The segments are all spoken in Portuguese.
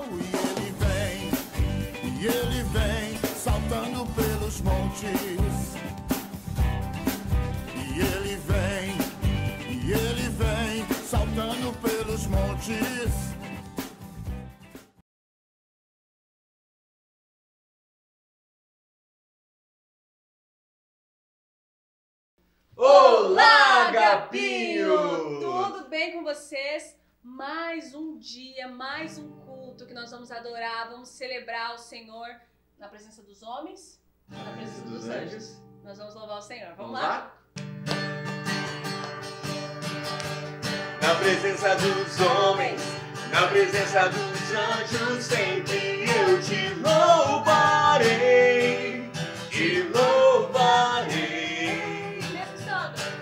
E ele vem saltando pelos montes. E ele vem saltando pelos montes. Olá, Agapinho! Tudo bem com vocês? Mais um dia, mais um culto que nós vamos adorar, vamos celebrar o Senhor na presença dos homens, na presença dos anjos. Nós vamos louvar o Senhor. Vamos lá? Na presença dos homens, na presença dos anjos, sempre eu te louvarei, te louvarei.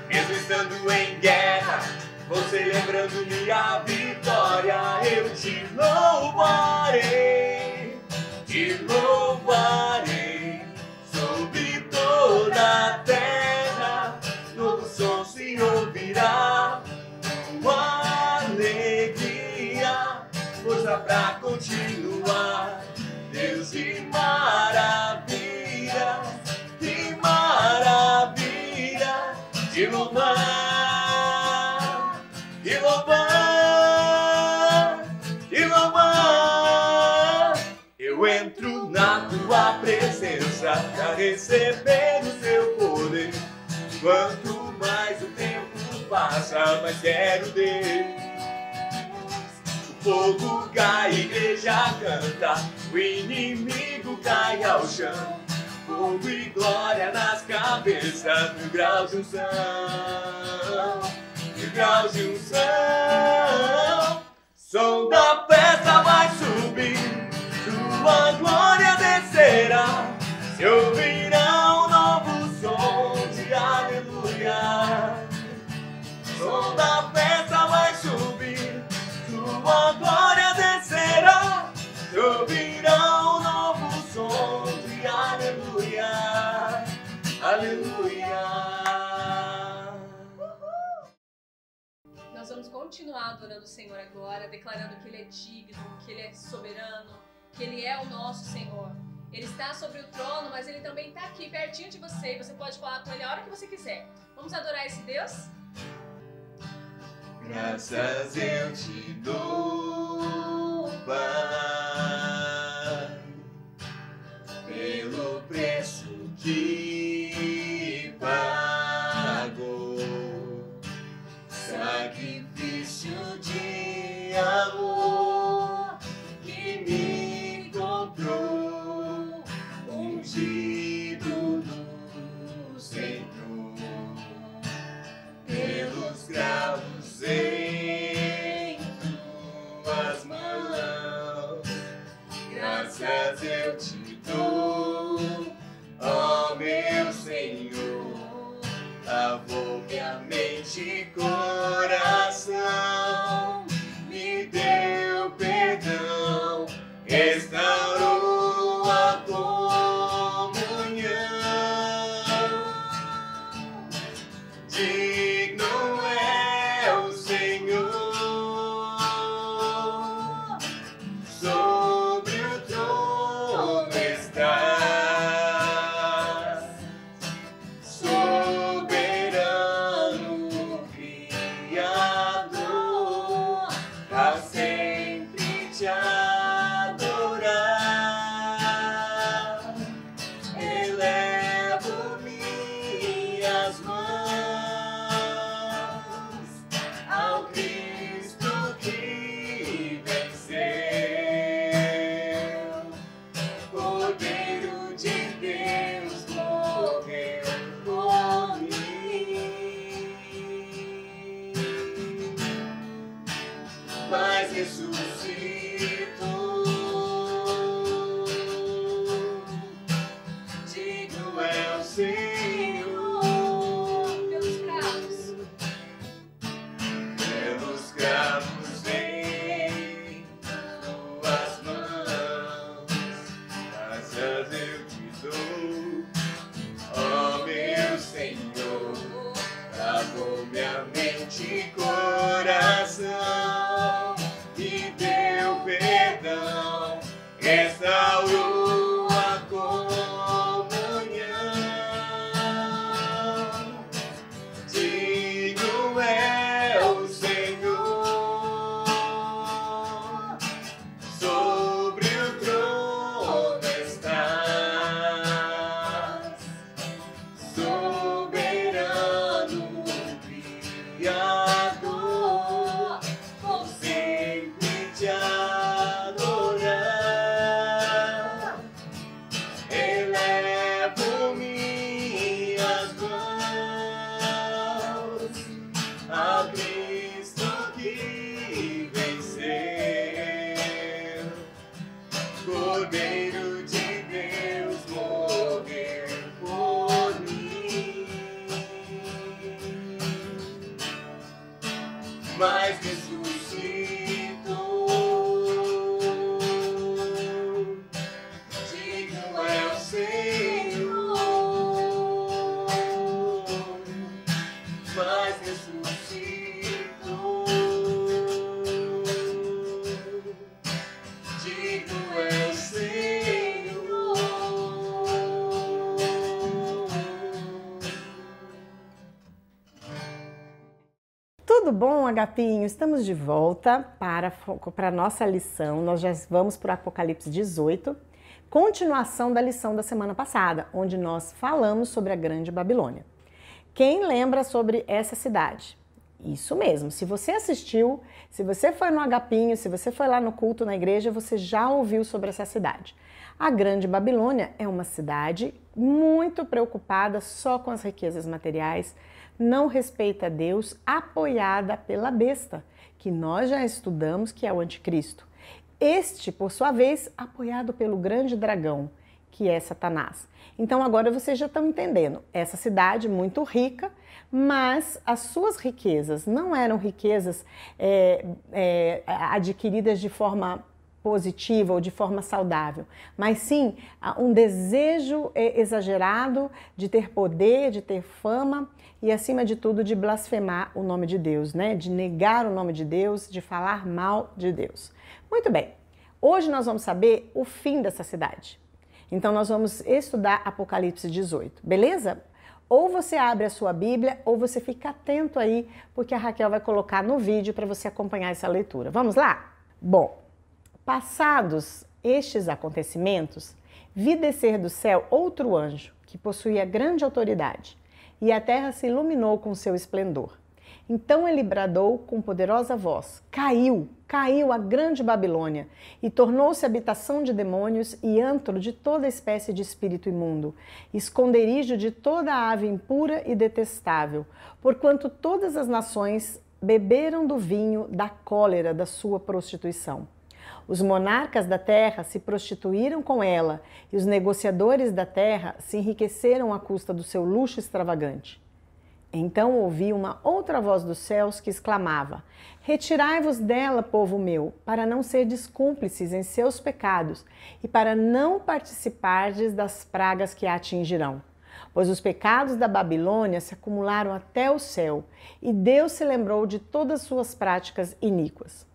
Mesmo estando em guerra, você lembrando minha vitória, eu te louvarei, sobre toda a terra, novo som se ouvirá, uma alegria, força pra continuar, Deus de maravilha, de louvar, de louvar, de louvar. Eu entro na tua presença para receber o seu poder. Quanto mais o tempo passa, mais quero Deus. O fogo cai, a igreja canta, o inimigo cai ao chão. Fogo e glória nas cabeças, 1000 graus de unção, 1000 graus de unção. Som da festa vai subir, tua glória descerá, se ouvirá um novo som de aleluia. Som da festa vai subir, tua glória descerá, se ouvirá um novo som de aleluia, aleluia. Nós vamos continuar adorando o Senhor agora, declarando que Ele é digno, que Ele é soberano, que Ele é o nosso Senhor. Ele está sobre o trono, mas Ele também está aqui, pertinho de você, e você pode falar com Ele a hora que você quiser. Vamos adorar esse Deus? Graças eu te dou, Pai, pelo preço que pagou, sacrifício de amor que me comprou, ungido no Senhor, pelos cravos em tuas mãos. Graças eu te dou, ó meu Senhor, lavou minha mente e coração, me deu perdão, restaurou a comunhão. Digno é o Senhor, sobre o trono está, soberano Criador, a sempre te adorar. Elevo minhas mãos ao Cristo que venceu, Cordeiro de Deus morreu por mim, mas ressuscitou. Digno é o Senhor, Pelos cravos. pelos cravos em tuas mãos. Graças eu te dou, ó meu Senhor, lavou minha mente e coração, me deu perdão. restaurou a comunhão. Digno é o Senhor, sobre o trono estás, soberano Criador, vou sempre te adorar. Elevo minhas mãos a Cristo que venceu, Cordeiro de Deus morrer por mim, mas ressuscitou. Digno é o Senhor, mas ressuscitou. Digno é o Senhor. Tudo bom, agapinho? Estamos de volta para a nossa lição. Nós já vamos para o Apocalipse 18, continuação da lição da semana passada, onde nós falamos sobre a Grande Babilônia. Quem lembra sobre essa cidade? Isso mesmo, se você assistiu, se você foi no agapinho, se você foi lá no culto na igreja, você já ouviu sobre essa cidade. A Grande Babilônia é uma cidade muito preocupada só com as riquezas materiais, não respeita Deus, apoiada pela besta, que nós já estudamos que é o anticristo. Este, por sua vez, apoiado pelo grande dragão, que é Satanás. Então agora vocês já estão entendendo, essa cidade muito rica, mas as suas riquezas não eram riquezas adquiridas de forma positiva ou de forma saudável, mas sim um desejo exagerado de ter poder, de ter fama e, acima de tudo, de blasfemar o nome de Deus, né? De negar o nome de Deus, de falar mal de Deus. Muito bem, hoje nós vamos saber o fim dessa cidade. Então nós vamos estudar Apocalipse 18, beleza? Ou você abre a sua Bíblia ou você fica atento aí, porque a Raquel vai colocar no vídeo para você acompanhar essa leitura. Vamos lá? Bom, passados estes acontecimentos, vi descer do céu outro anjo, que possuía grande autoridade, e a terra se iluminou com seu esplendor. Então ele bradou com poderosa voz: caiu a grande Babilônia, e tornou-se habitação de demônios e antro de toda espécie de espírito imundo, esconderijo de toda ave impura e detestável, porquanto todas as nações beberam do vinho da cólera da sua prostituição. Os monarcas da terra se prostituíram com ela, e os negociadores da terra se enriqueceram à custa do seu luxo extravagante. Então ouvi uma outra voz dos céus que exclamava: retirai-vos dela, povo meu, para não serdes cúmplices em seus pecados e para não participardes das pragas que a atingirão. Pois os pecados da Babilônia se acumularam até o céu, e Deus se lembrou de todas as suas práticas iníquas.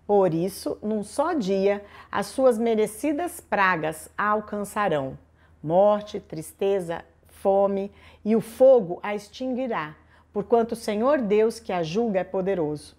Por isso, num só dia, as suas merecidas pragas a alcançarão: morte, tristeza, fome, e o fogo a extinguirá, porquanto o Senhor Deus que a julga é poderoso.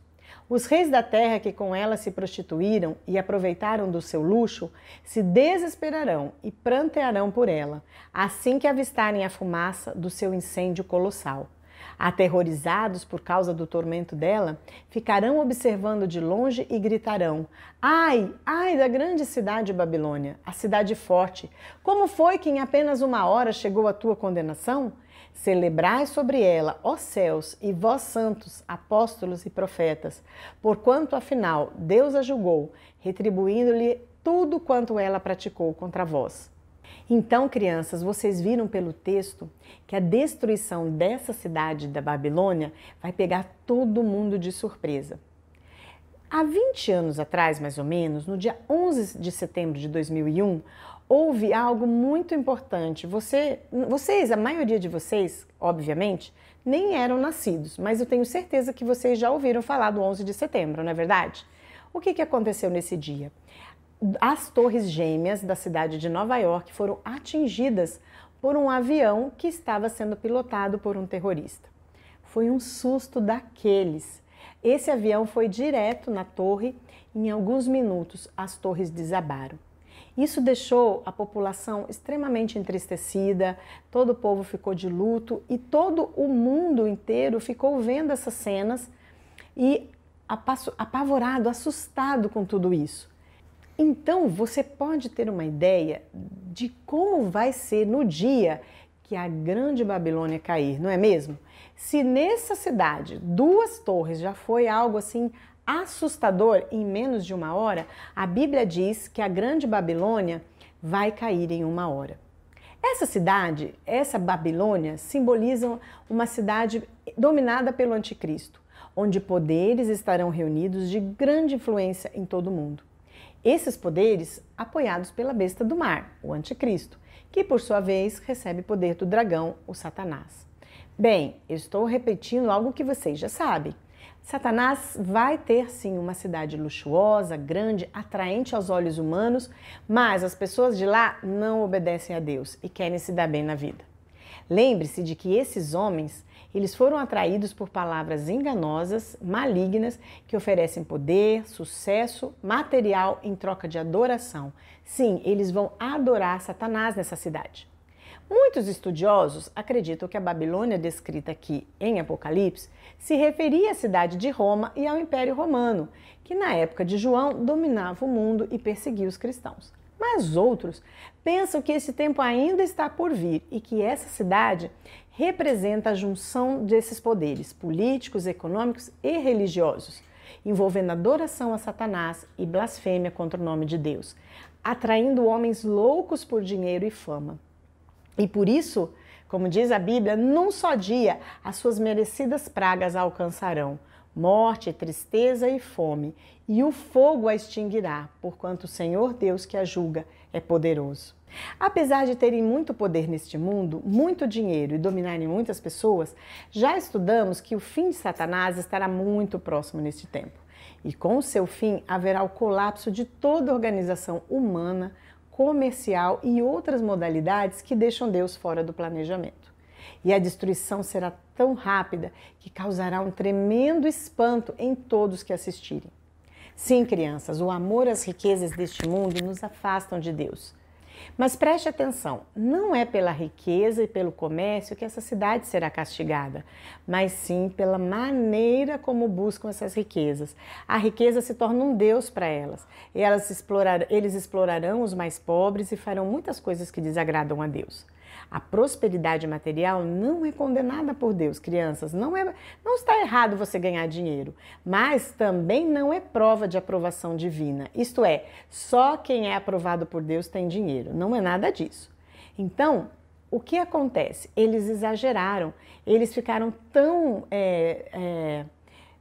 Os reis da terra que com ela se prostituíram e aproveitaram do seu luxo, se desesperarão e prantearão por ela, assim que avistarem a fumaça do seu incêndio colossal. Aterrorizados por causa do tormento dela, ficarão observando de longe e gritarão: ai, ai da grande cidade Babilônia, a cidade forte! Como foi que em apenas uma hora chegou a tua condenação? Celebrai sobre ela, ó céus, e vós santos, apóstolos e profetas, porquanto afinal Deus a julgou, retribuindo-lhe tudo quanto ela praticou contra vós. Então, crianças, vocês viram pelo texto que a destruição dessa cidade da Babilônia vai pegar todo mundo de surpresa. Há 20 anos atrás, mais ou menos, no dia 11 de setembro de 2001, houve algo muito importante. Vocês, a maioria de vocês, obviamente, nem eram nascidos, mas eu tenho certeza que vocês já ouviram falar do 11 de setembro, não é verdade? O que aconteceu nesse dia? as torres gêmeas da cidade de Nova York foram atingidas por um avião que estava sendo pilotado por um terrorista. Foi um susto daqueles. Esse avião foi direto na torre e em alguns minutos as torres desabaram. Isso deixou a população extremamente entristecida, todo o povo ficou de luto e todo o mundo inteiro ficou vendo essas cenas e apavorado, assustado com tudo isso. Então você pode ter uma ideia de como vai ser no dia que a grande Babilônia cair, não é mesmo? Se nessa cidade 2 torres já foi algo assim assustador em menos de 1 hora, a Bíblia diz que a grande Babilônia vai cair em 1 hora. Essa cidade, essa Babilônia, simboliza uma cidade dominada pelo anticristo, onde poderes estarão reunidos de grande influência em todo o mundo. Esses poderes apoiados pela besta do mar, o anticristo, que por sua vez recebe poder do dragão, o Satanás. Bem, eu estou repetindo algo que vocês já sabem. Satanás vai ter sim uma cidade luxuosa, grande, atraente aos olhos humanos, mas as pessoas de lá não obedecem a Deus e querem se dar bem na vida. Lembre-se de que esses homens, eles foram atraídos por palavras enganosas, malignas, que oferecem poder, sucesso, material em troca de adoração. Sim, eles vão adorar Satanás nessa cidade. Muitos estudiosos acreditam que a Babilônia descrita aqui em Apocalipse se referia à cidade de Roma e ao Império Romano, que na época de João dominava o mundo e perseguia os cristãos. Mas outros pensam que esse tempo ainda está por vir e que essa cidade representa a junção desses poderes políticos, econômicos e religiosos, envolvendo adoração a Satanás e blasfêmia contra o nome de Deus, atraindo homens loucos por dinheiro e fama. E por isso, como diz a Bíblia, num só dia as suas merecidas pragas a alcançarão, morte, tristeza e fome, e o fogo a extinguirá, porquanto o Senhor Deus que a julga é poderoso. Apesar de terem muito poder neste mundo, muito dinheiro e dominarem muitas pessoas, já estudamos que o fim de Satanás estará muito próximo neste tempo. E com o seu fim haverá o colapso de toda organização humana, comercial e outras modalidades que deixam Deus fora do planejamento. E a destruição será tão rápida que causará um tremendo espanto em todos que assistirem. Sim, crianças, o amor às riquezas deste mundo nos afastam de Deus. Mas preste atenção, não é pela riqueza e pelo comércio que essa cidade será castigada, mas sim pela maneira como buscam essas riquezas. A riqueza se torna um Deus para elas. Eles explorarão os mais pobres e farão muitas coisas que desagradam a Deus. A prosperidade material não é condenada por Deus, crianças. Não está errado você ganhar dinheiro, mas também não é prova de aprovação divina. Isto é, só quem é aprovado por Deus tem dinheiro. Não é nada disso. Então, o que acontece? Eles exageraram, eles ficaram tão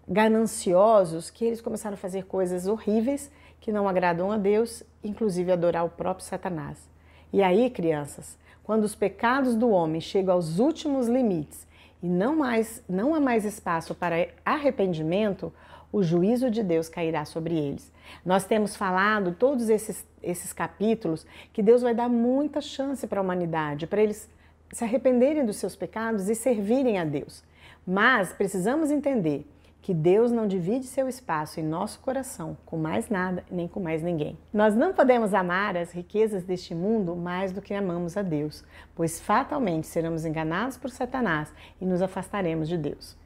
gananciosos que eles começaram a fazer coisas horríveis que não agradam a Deus, inclusive adorar o próprio Satanás. E aí, crianças, quando os pecados do homem chegam aos últimos limites e não há mais espaço para arrependimento, o juízo de Deus cairá sobre eles. Nós temos falado todos esses capítulos que Deus vai dar muita chance para a humanidade, para eles se arrependerem dos seus pecados e servirem a Deus. Mas precisamos entender que Deus não divide seu espaço em nosso coração com mais nada nem com mais ninguém. Nós não podemos amar as riquezas deste mundo mais do que amamos a Deus, pois fatalmente seremos enganados por Satanás e nos afastaremos de Deus.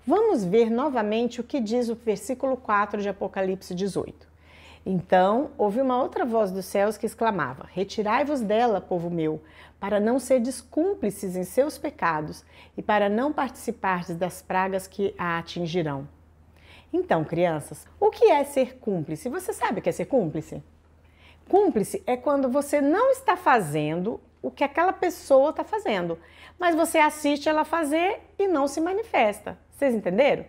Vamos ver novamente o que diz o versículo 4 de Apocalipse 18. Então houve uma outra voz dos céus que exclamava: retirai-vos dela, povo meu, para não serdes cúmplices em seus pecados e para não participardes das pragas que a atingirão. Então, crianças, o que é ser cúmplice? Você sabe o que é ser cúmplice? Cúmplice é quando você não está fazendo o que aquela pessoa está fazendo, mas você assiste ela fazer e não se manifesta. Vocês entenderam?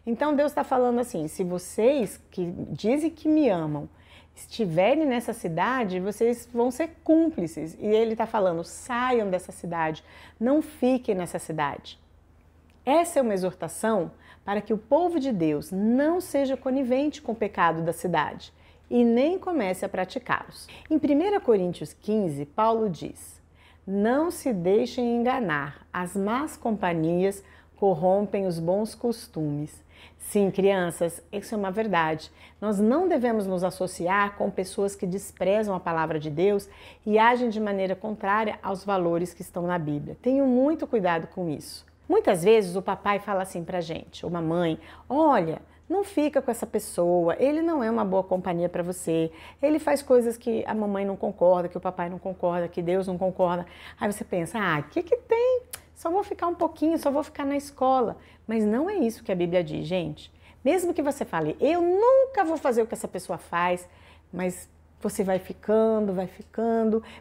Então Deus está falando assim: se vocês que dizem que me amam estiverem nessa cidade, vocês vão ser cúmplices. E Ele está falando: saiam dessa cidade, não fiquem nessa cidade. Essa é uma exortação para que o povo de Deus não seja conivente com o pecado da cidade e nem comece a praticá-los. Em 1 Coríntios 15, Paulo diz: não se deixem enganar, as más companhias corrompem os bons costumes. Sim, crianças, isso é uma verdade. Nós não devemos nos associar com pessoas que desprezam a palavra de Deus e agem de maneira contrária aos valores que estão na Bíblia. Tenham muito cuidado com isso. Muitas vezes o papai fala assim pra gente, ou mamãe: olha, não fica com essa pessoa, ele não é uma boa companhia para você, ele faz coisas que a mamãe não concorda, que o papai não concorda, que Deus não concorda. Aí você pensa: ah, o que tem? Só vou ficar um pouquinho, só vou ficar na escola. Mas não é isso que a Bíblia diz, gente. Mesmo que você fale: eu nunca vou fazer o que essa pessoa faz, mas você vai ficando,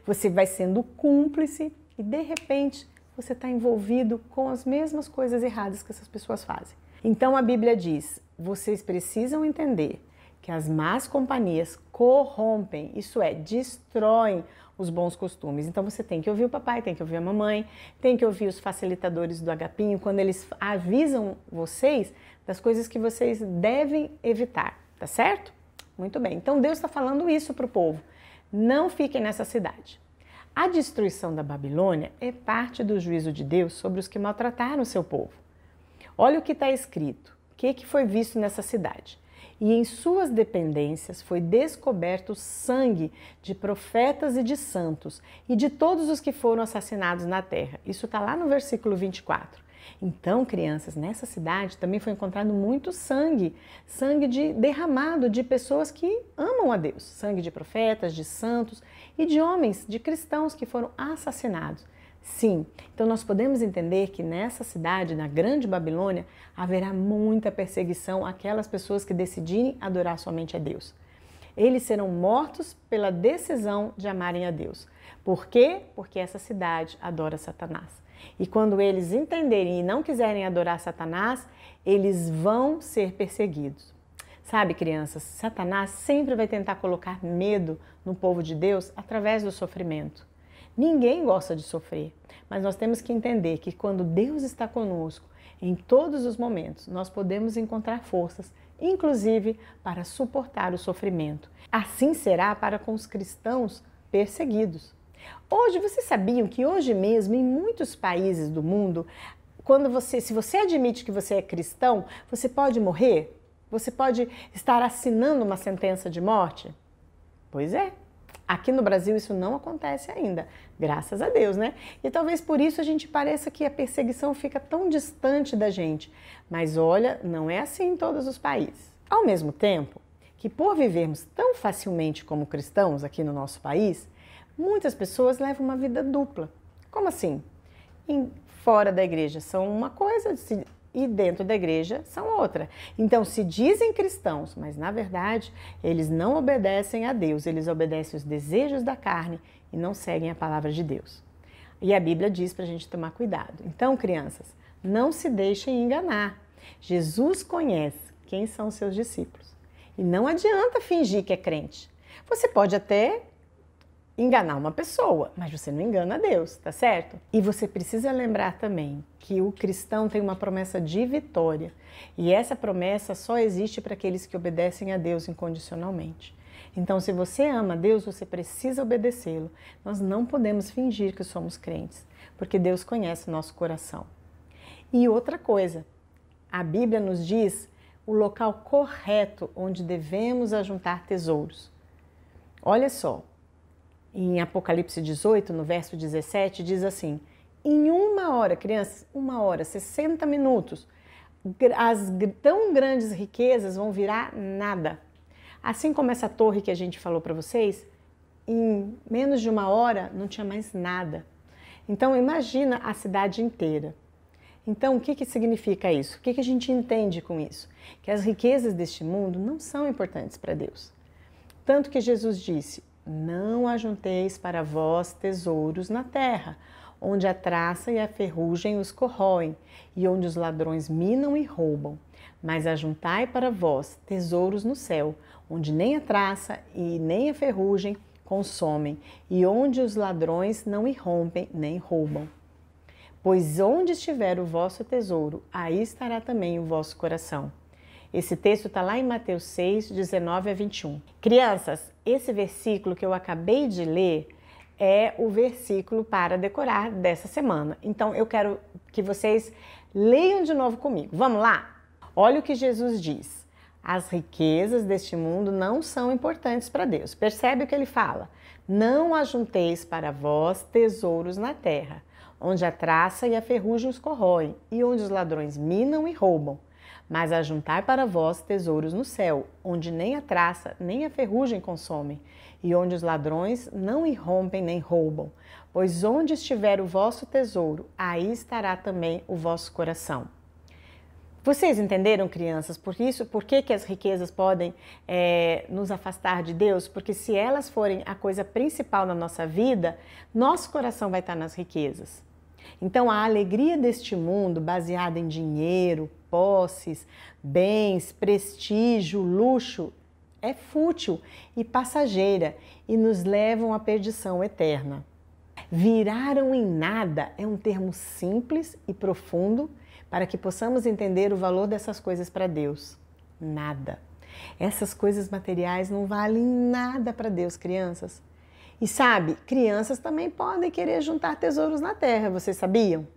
você vai sendo cúmplice e de repente você está envolvido com as mesmas coisas erradas que essas pessoas fazem. Então a Bíblia diz: vocês precisam entender que as más companhias corrompem, isso é, destroem os bons costumes. Então você tem que ouvir o papai, tem que ouvir a mamãe, tem que ouvir os facilitadores do agapinho quando eles avisam vocês das coisas que vocês devem evitar, tá certo? Muito bem, então Deus está falando isso para o povo: não fiquem nessa cidade. A destruição da Babilônia é parte do juízo de Deus sobre os que maltrataram o seu povo. Olha o que está escrito, o que foi visto nessa cidade. E em suas dependências foi descoberto o sangue de profetas e de santos e de todos os que foram assassinados na terra. Isso está lá no versículo 24. Então, crianças, nessa cidade também foi encontrado muito sangue derramado de pessoas que amam a Deus, sangue de profetas, de santos e de homens, de cristãos que foram assassinados. Sim, então nós podemos entender que nessa cidade, na Grande Babilônia, haverá muita perseguição àquelas pessoas que decidirem adorar somente a Deus. Eles serão mortos pela decisão de amarem a Deus. Por quê? Porque essa cidade adora Satanás. E quando eles entenderem e não quiserem adorar Satanás, eles vão ser perseguidos. Sabe, crianças, Satanás sempre vai tentar colocar medo no povo de Deus através do sofrimento. Ninguém gosta de sofrer, mas nós temos que entender que quando Deus está conosco, em todos os momentos, nós podemos encontrar forças, inclusive para suportar o sofrimento. Assim será para com os cristãos perseguidos. Hoje, vocês sabiam que hoje mesmo, em muitos países do mundo, se você admite que você é cristão, você pode morrer? Você pode estar assinando uma sentença de morte? Pois é. Aqui no Brasil isso não acontece ainda, graças a Deus, né? E talvez por isso a gente pareça que a perseguição fica tão distante da gente. Mas olha, não é assim em todos os países. Ao mesmo tempo que por vivermos tão facilmente como cristãos aqui no nosso país, muitas pessoas levam uma vida dupla. Como assim? Fora da igreja são uma coisa e dentro da igreja são outra. Então, se dizem cristãos, mas na verdade eles não obedecem a Deus, eles obedecem os desejos da carne e não seguem a palavra de Deus. E a Bíblia diz para a gente tomar cuidado. Então, crianças, não se deixem enganar. Jesus conhece quem são os seus discípulos. E não adianta fingir que é crente. Você pode até enganar uma pessoa, mas você não engana a Deus, tá certo? E você precisa lembrar também que o cristão tem uma promessa de vitória. E essa promessa só existe para aqueles que obedecem a Deus incondicionalmente. Então, se você ama a Deus, você precisa obedecê-lo. Nós não podemos fingir que somos crentes, porque Deus conhece o nosso coração. E outra coisa, a Bíblia nos diz o local correto onde devemos ajuntar tesouros. Olha só. Em Apocalipse 18, no verso 17, diz assim: em 1 hora, crianças, 1 hora, 60 minutos, as tão grandes riquezas vão virar nada. Assim como essa torre que a gente falou para vocês, em menos de 1 hora não tinha mais nada. Então imagina a cidade inteira. Então o que significa isso? O que a gente entende com isso? Que as riquezas deste mundo não são importantes para Deus. Tanto que Jesus disse: não ajunteis para vós tesouros na terra, onde a traça e a ferrugem os corroem, e onde os ladrões minam e roubam. Mas ajuntai para vós tesouros no céu, onde nem a traça e nem a ferrugem consomem, e onde os ladrões não irrompem nem roubam. Pois onde estiver o vosso tesouro, aí estará também o vosso coração. Esse texto está lá em Mateus 6, 19 a 21. Crianças, esse versículo que eu acabei de ler é o versículo para decorar dessa semana. Então, eu quero que vocês leiam de novo comigo. Vamos lá? Olha o que Jesus diz. As riquezas deste mundo não são importantes para Deus. Percebe o que ele fala? Não ajunteis para vós tesouros na terra, onde a traça e a ferrugem os corroem, e onde os ladrões minam e roubam. Mas ajuntai para vós tesouros no céu, onde nem a traça nem a ferrugem consomem, e onde os ladrões não irrompem nem roubam. Pois onde estiver o vosso tesouro, aí estará também o vosso coração. Vocês entenderam, crianças, por que as riquezas podem nos afastar de Deus? Porque se elas forem a coisa principal na nossa vida, nosso coração vai estar nas riquezas. Então, a alegria deste mundo, baseada em dinheiro, posses, bens, prestígio, luxo, é fútil e passageira e nos levam à perdição eterna. Viraram em nada é um termo simples e profundo para que possamos entender o valor dessas coisas para Deus. Nada. Essas coisas materiais não valem nada para Deus, crianças. E sabe, crianças também podem querer juntar tesouros na terra, vocês sabiam?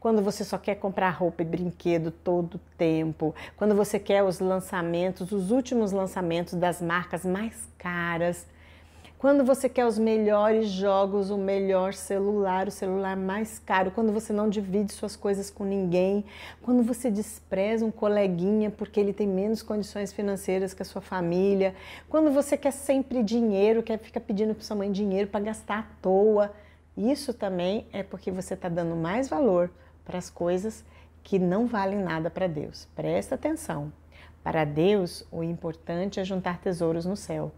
Quando você só quer comprar roupa e brinquedo todo tempo, quando você quer os lançamentos, os últimos lançamentos das marcas mais caras, quando você quer os melhores jogos, o melhor celular, o celular mais caro, quando você não divide suas coisas com ninguém, quando você despreza um coleguinha porque ele tem menos condições financeiras que a sua família, quando você quer sempre dinheiro, fica pedindo para sua mãe dinheiro para gastar à toa, isso também é porque você está dando mais valor para as coisas que não valem nada para Deus. Presta atenção. Para Deus, o importante é juntar tesouros no céu.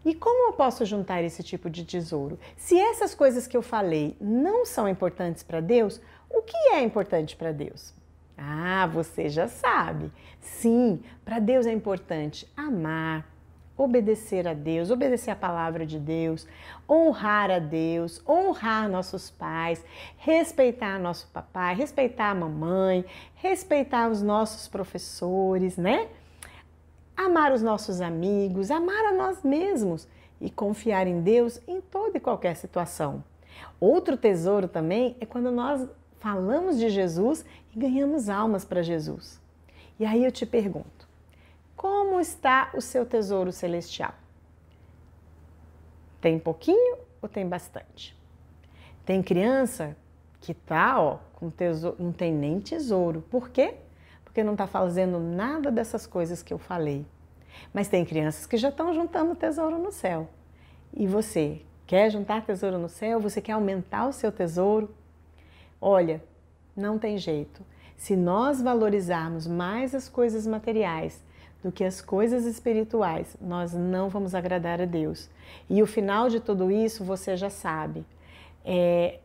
E como eu posso juntar esse tipo de tesouro? Se essas coisas que eu falei não são importantes para Deus, o que é importante para Deus? Ah, você já sabe. Sim, para Deus é importante amar, obedecer a Deus, obedecer a palavra de Deus, honrar a Deus, honrar nossos pais, respeitar nosso papai, respeitar a mamãe, respeitar os nossos professores, né? Amar os nossos amigos, amar a nós mesmos e confiar em Deus em toda e qualquer situação. Outro tesouro também é quando nós falamos de Jesus e ganhamos almas para Jesus. E aí eu te pergunto, como está o seu tesouro celestial? Tem pouquinho ou tem bastante? Tem criança que tá, com tesouro, não tem nem tesouro. Por quê? Porque não está fazendo nada dessas coisas que eu falei. Mas tem crianças que já estão juntando tesouro no céu. E você, quer juntar tesouro no céu? Você quer aumentar o seu tesouro? Olha, não tem jeito. Se nós valorizarmos mais as coisas materiais do que as coisas espirituais, nós não vamos agradar a Deus. E o final de tudo isso, você já sabe. É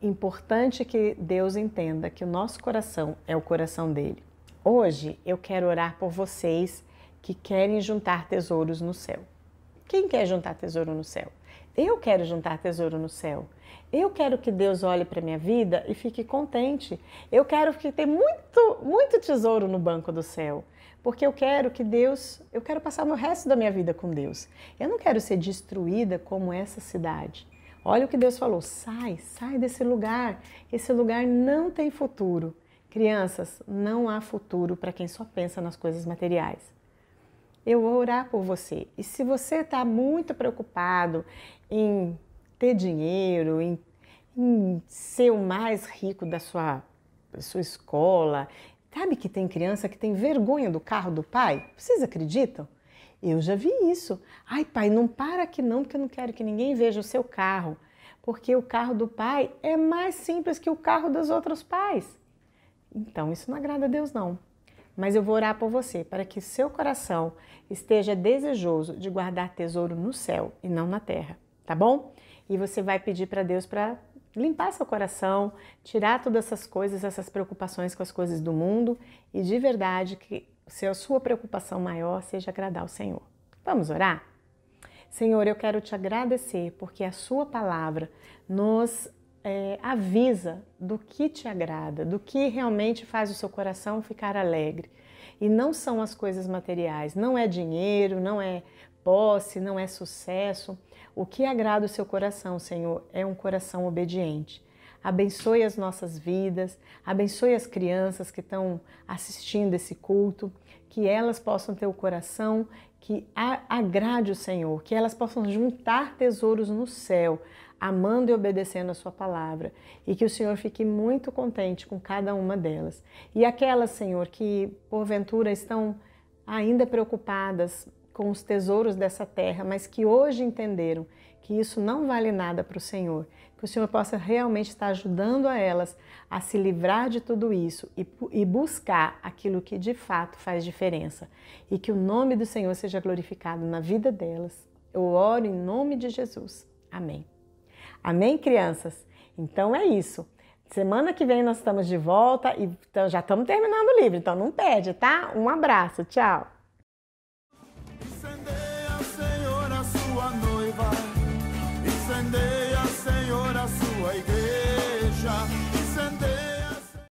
importante que Deus entenda que o nosso coração é o coração dele. Hoje eu quero orar por vocês que querem juntar tesouros no céu. Quem quer juntar tesouro no céu? Eu quero juntar tesouro no céu. Eu quero que Deus olhe para minha vida e fique contente. Eu quero que tenha muito tesouro no banco do céu. Porque eu quero passar o resto da minha vida com Deus. Eu não quero ser destruída como essa cidade. Olha o que Deus falou, sai desse lugar. Esse lugar não tem futuro. Crianças, não há futuro para quem só pensa nas coisas materiais. Eu vou orar por você. E se você está muito preocupado em ter dinheiro, em ser o mais rico da sua escola, sabe que tem criança que tem vergonha do carro do pai? Vocês acreditam? Eu já vi isso. Ai, pai, não para aqui não, porque eu não quero que ninguém veja o seu carro. Porque o carro do pai é mais simples que o carro dos outros pais. Então, isso não agrada a Deus, não. Mas eu vou orar por você, para que seu coração esteja desejoso de guardar tesouro no céu e não na terra, tá bom? E você vai pedir para Deus para limpar seu coração, tirar todas essas coisas, essas preocupações com as coisas do mundo e de verdade que a sua preocupação maior seja agradar ao Senhor. Vamos orar? Senhor, eu quero te agradecer porque a sua palavra nos avisa do que te agrada, do que realmente faz o seu coração ficar alegre. E não são as coisas materiais, não é dinheiro, não é posse, não é sucesso. O que agrada o seu coração, Senhor, é um coração obediente. Abençoe as nossas vidas, abençoe as crianças que estão assistindo esse culto, que elas possam ter o coração que agrade o Senhor, que elas possam juntar tesouros no céu, amando e obedecendo a sua palavra, e que o Senhor fique muito contente com cada uma delas. E aquelas, Senhor, que porventura estão ainda preocupadas com os tesouros dessa terra, mas que hoje entenderam que isso não vale nada para o Senhor, que o Senhor possa realmente estar ajudando a elas a se livrar de tudo isso e buscar aquilo que de fato faz diferença. E que o nome do Senhor seja glorificado na vida delas. Eu oro em nome de Jesus. Amém. Amém, crianças? Então é isso. Semana que vem nós estamos de volta e já estamos terminando o livro, então não perde, tá? Um abraço, tchau! Incendeia, Senhor, a sua noiva. Incendeia, Senhor, a sua igreja.